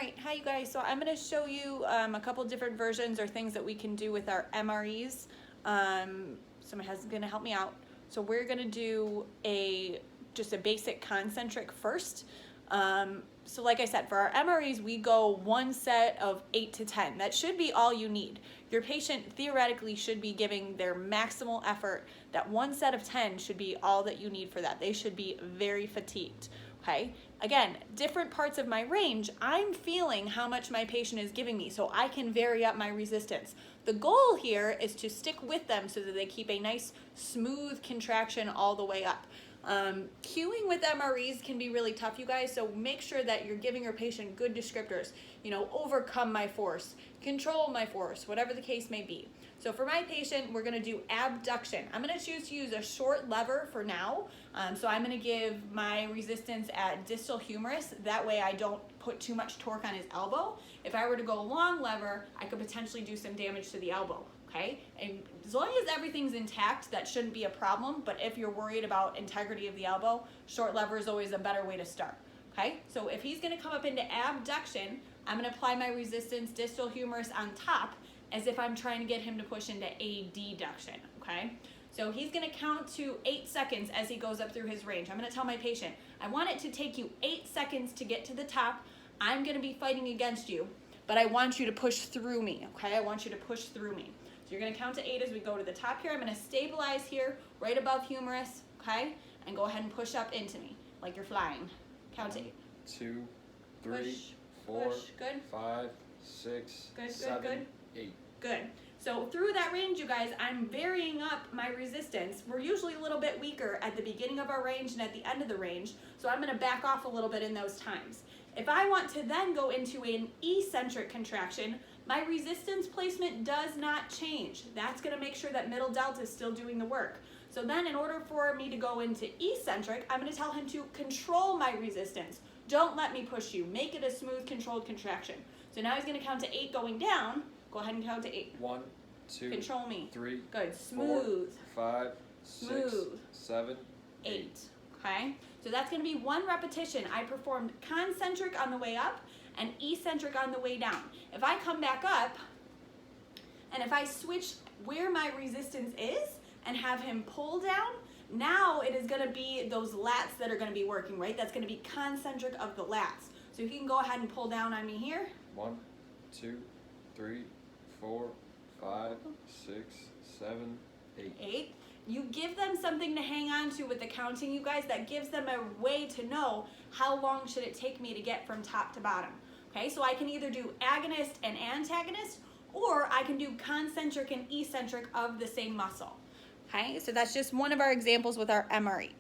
right, hi you guys. So I'm going to show you a couple different versions or things that we can do with our MREs. So my husband's going to help me out. So we're going to do just a basic concentric first. So like I said, for our MREs, we go one set of 8 to 10. That should be all you need. Your patient theoretically should be giving their maximal effort. That one set of 10 should be all that you need for that. They should be very fatigued. Okay, again, different parts of my range, I'm feeling how much my patient is giving me, so I can vary up my resistance. The goal here is to stick with them so that they keep a nice, smooth contraction all the way up. Cueing with MREs can be really tough, you guys, so make sure that you're giving your patient good descriptors. You know, overcome my force, control my force, whatever the case may be. So for my patient, we're going to do abduction. I'm going to choose to use a short lever for now. So I'm going to give my resistance at distal humerus. That way I don't put too much torque on his elbow. If I were to go long lever, I could potentially do some damage to the elbow. Okay, and as long as everything's intact, that shouldn't be a problem. But if you're worried about integrity of the elbow, short lever is always a better way to start. Okay, so if he's going to come up into abduction, I'm going to apply my resistance distal humerus on top as if I'm trying to get him to push into adduction. Okay, so he's going to count to 8 seconds as he goes up through his range. I'm going to tell my patient, I want it to take you 8 seconds to get to the top. I'm going to be fighting against you, but I want you to push through me. Okay, I want you to push through me. So you're going to count to 8 as we go to the top here. I'm going to stabilize here right above humerus, okay? And go ahead and push up into me like you're flying. Count to 8. 2, 3, push, 4, push. Good. 5, 6, good, 7, good. 8. Good. So through that range, you guys, I'm varying up my resistance. We're usually a little bit weaker at the beginning of our range and at the end of the range. So I'm going to back off a little bit in those times. If I want to then go into an eccentric contraction, my resistance placement does not change. That's going to make sure that middle delta is still doing the work. So then in order for me to go into eccentric, I'm going to tell him to control my resistance. Don't let me push you. Make it a smooth, controlled contraction. So now he's going to count to 8 going down. Go ahead and count to 8. 1, 2, control me. 3, good. Smooth. 4, 5, 6, smooth. 7, 8. Okay? So that's going to be 1 repetition. I performed concentric on the way up and eccentric on the way down. If I come back up and if I switch where my resistance is and have him pull down, now it is going to be those lats that are going to be working, right? That's going to be concentric of the lats. So he can go ahead and pull down on me here. 1, 2, 3, 4, 5, 6, 7, 8. 8. You give them something to hang on to with the counting, you guys. That gives them a way to know how long should it take me to get from top to bottom. Okay, so I can either do agonist and antagonist, or I can do concentric and eccentric of the same muscle. Okay, so that's just one of our examples with our MRE.